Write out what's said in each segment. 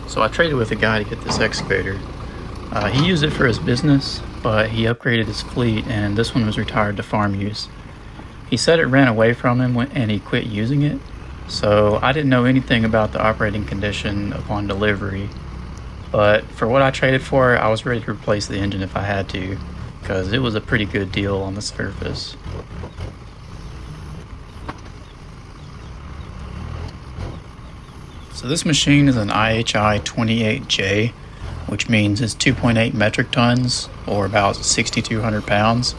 So I traded with a guy to get this excavator. He used it for his business, but he upgraded his fleet and this one was retired to farm use. He said it ran away from him and he quit using it, so I didn't know anything about the operating condition upon delivery. But for what I traded for, I was ready to replace the engine if I had to, because it was a pretty good deal on the surface. So this machine is an IHI 28J, which means it's 2.8 metric tons, or about 6,200 pounds.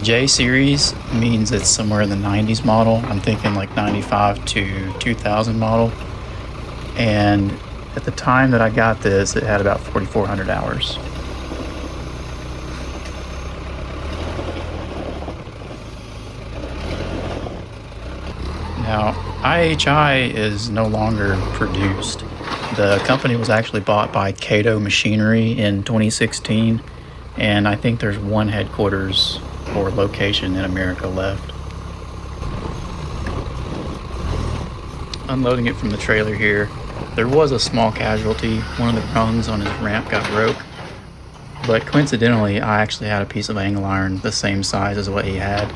J series means it's somewhere in the 90s model. I'm thinking like 95 to 2000 model. And at the time that I got this, it had about 4,400 hours. Now, IHI is no longer produced. The company was actually bought by Cato Machinery in 2016, and I think there's one headquarters or location in America left. Unloading it from the trailer here, there was a small casualty. One of the rungs on his ramp got broke, but coincidentally I actually had a piece of angle iron the same size as what he had,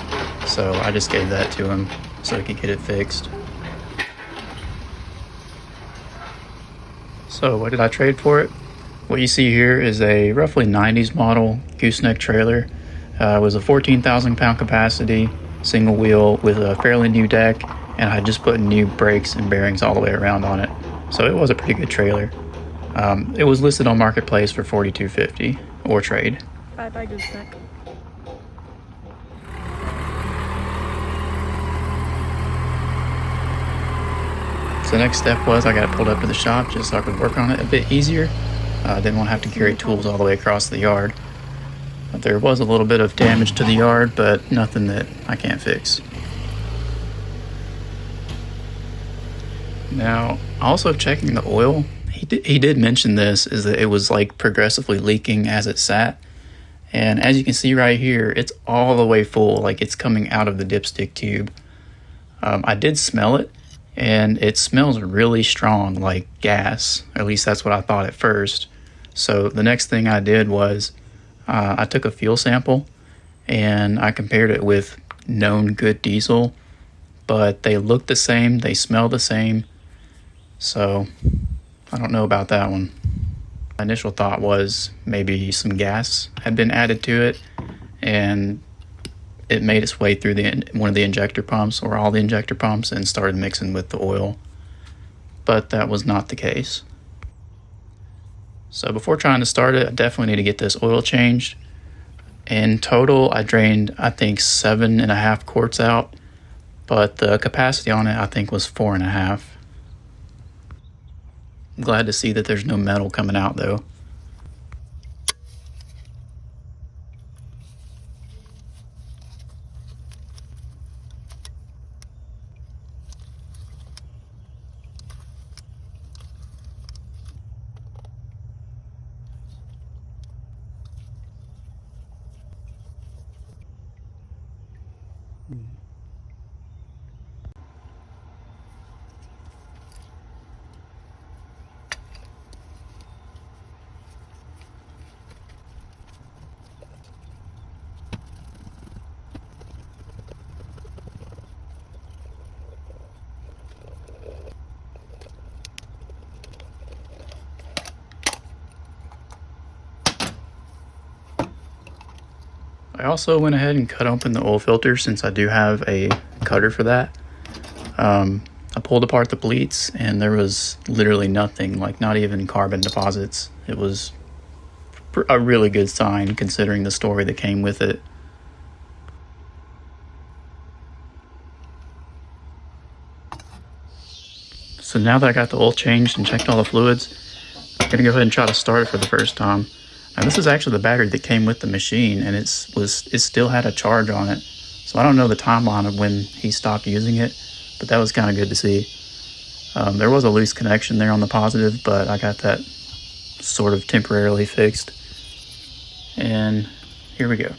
so I just gave that to him so he could get it fixed. So what did I trade for it? What you see here is a roughly 90s model gooseneck trailer. It was a 14,000 pound capacity, single wheel with a fairly new deck, and I just put new brakes and bearings all the way around on it. So it was a pretty good trailer. It was listed on Marketplace for $4,250 or trade. Bye gooseneck. So the next step was I got it pulled up to the shop just so I could work on it a bit easier. I didn't want to have to carry tools all the way across the yard. But there was a little bit of damage to the yard, but nothing that I can't fix. Now, also checking the oil, he did mention this, is that it was like progressively leaking as it sat. And as you can see right here, it's all the way full, like it's coming out of the dipstick tube. I did smell it, and it smells really strong, like gas. At least that's what I thought at first. So the next thing I did was I took a fuel sample and I compared it with known good diesel, but they look the same, they smell the same. So I don't know about that one. My initial thought was maybe some gas had been added to it and it made its way through one of the injector pumps or all the injector pumps and started mixing with the oil. But that was not the case. So before trying to start it, I definitely need to get this oil changed. In total, I drained, I think, 7.5 quarts out, but the capacity on it, I think, was 4.5. I'm glad to see that there's no metal coming out, though. I also went ahead and cut open the oil filter since I do have a cutter for that. I pulled apart the pleats and there was literally nothing, like not even carbon deposits. It was a really good sign considering the story that came with it. So now that I got the oil changed and checked all the fluids, I'm gonna go ahead and try to start it for the first time. Now this is actually the battery that came with the machine, and it still had a charge on it. So I don't know the timeline of when he stopped using it, but that was kind of good to see. There was a loose connection there on the positive, but I got that sort of temporarily fixed. And here we go.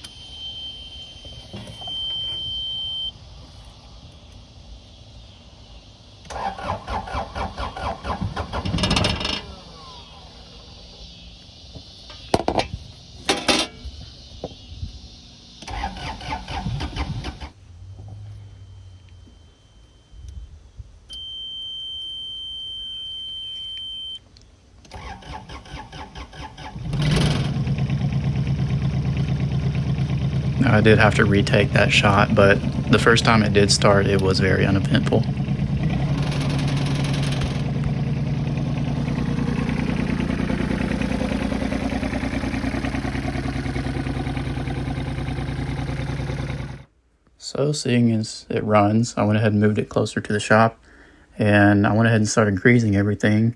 Now, I did have to retake that shot, but the first time it did start, it was very uneventful. So seeing as it runs, I went ahead and moved it closer to the shop, and I went ahead and started greasing everything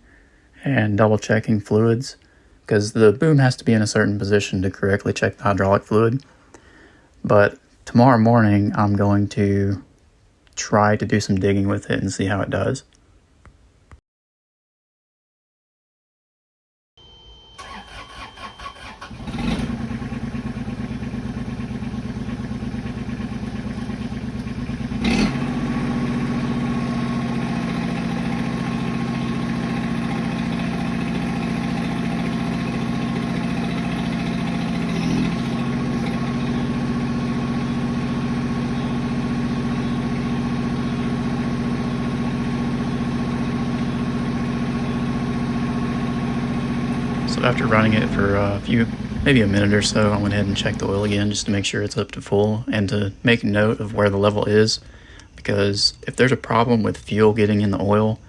and double checking fluids, because the boom has to be in a certain position to correctly check the hydraulic fluid. But tomorrow morning, I'm going to try to do some digging with it and see how it does. So after running it for maybe a minute or so, I went ahead and checked the oil again just to make sure it's up to full and to make note of where the level is, because if there's a problem with fuel getting in the oil,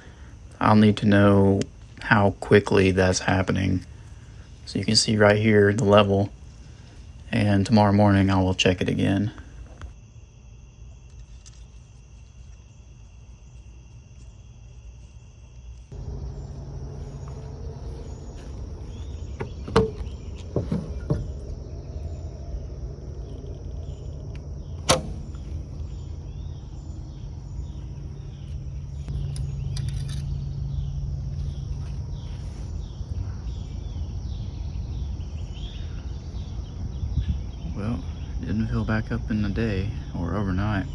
I'll need to know how quickly that's happening. So you can see right here the level, and tomorrow morning I will check it again. Well, it didn't fill back up in a day or overnight.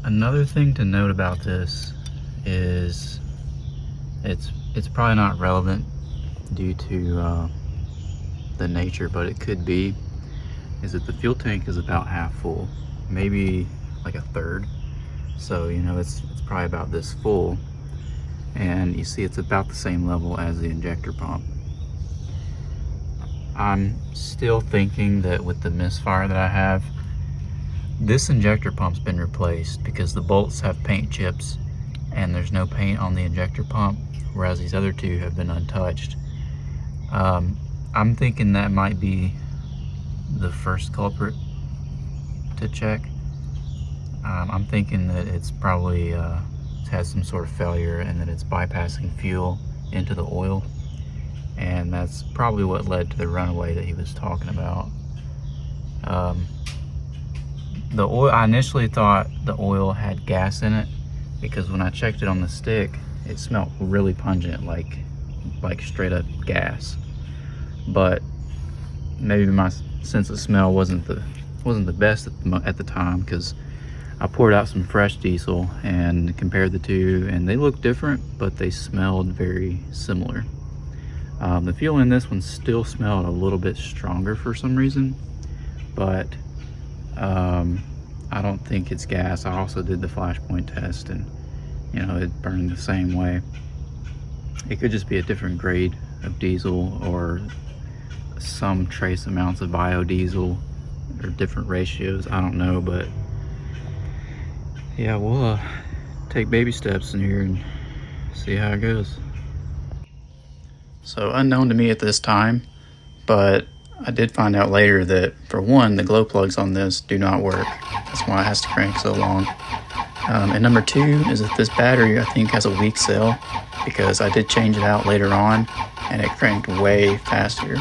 Another thing to note about this is it's probably not relevant due to the nature, but it could be, is that the fuel tank is about half full, maybe like a third. So, you know, it's probably about this full, and you see it's about the same level as the injector pump. I'm still thinking that with the misfire that I have, this injector pump's been replaced because the bolts have paint chips and there's no paint on the injector pump, whereas these other two have been untouched. I'm thinking that might be the first culprit to check. I'm thinking that it's probably has some sort of failure and that it's bypassing fuel into the oil, and that's probably what led to the runaway that he was talking about. The oil, I initially thought the oil had gas in it because when I checked it on the stick, it smelled really pungent, like straight up gas. But maybe my sense of smell wasn't the best at the time, because I poured out some fresh diesel and compared the two, and they looked different, but they smelled very similar. The fuel in this one still smelled a little bit stronger for some reason, but I don't think it's gas. I also did the flashpoint test, and you know, it burned the same way. It could just be a different grade of diesel or some trace amounts of biodiesel or different ratios. I don't know, but yeah, we'll take baby steps in here and see how it goes. So unknown to me at this time, but I did find out later that, for one, the glow plugs on this do not work. That's why it has to crank so long. And number two is that this battery, I think, has a weak cell, because I did change it out later on and it cranked way faster.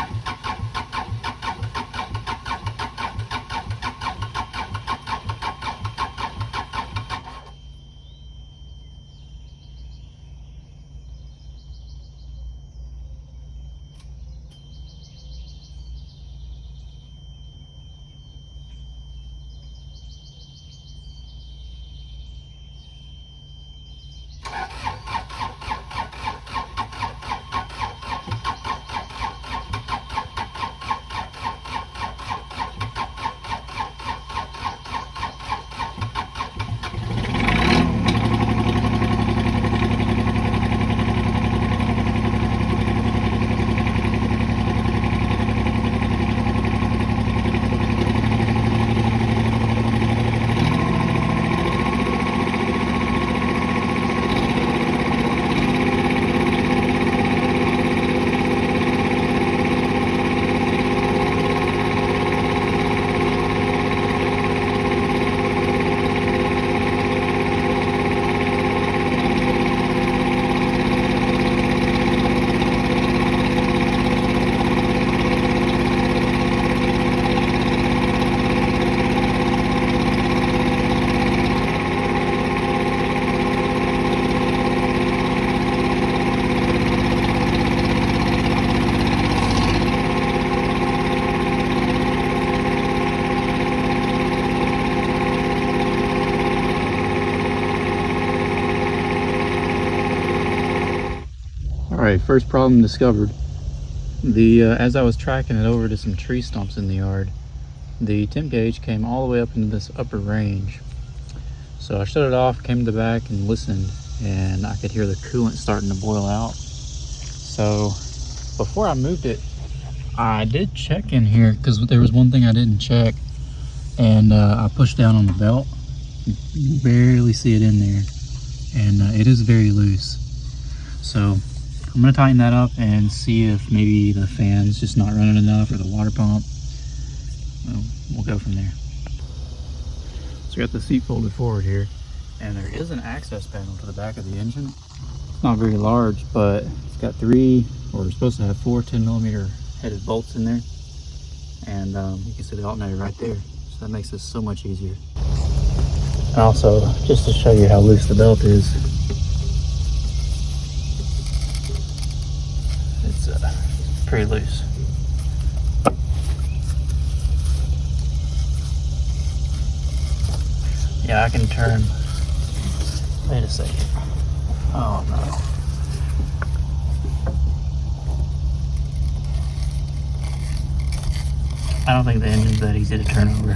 Alright, first problem discovered. As I was tracking it over to some tree stumps in the yard, the temp gauge came all the way up into this upper range. So I shut it off, came to the back and listened, and I could hear the coolant starting to boil out. So before I moved it, I did check in here because there was one thing I didn't check, and I pushed down on the belt. You barely see it in there, and it is very loose. So I'm gonna tighten that up and see if maybe the fan's just not running enough or the water pump. We'll go from there. So we got the seat folded forward here, and there is an access panel to the back of the engine. It's not very large, but it's got three, or we're supposed to have four 10mm headed bolts in there. And you can see the alternator right there. So that makes this so much easier. And also, just to show you how loose the belt is, it's pretty loose. Yeah, I can turn. Wait a second. Oh no. I don't think the engine's that easy to turn over.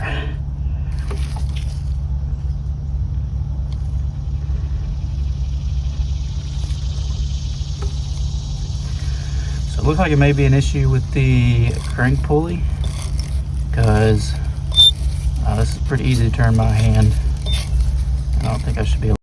So it looks like it may be an issue with the crank pulley, because this is pretty easy to turn by hand. I don't think I should be able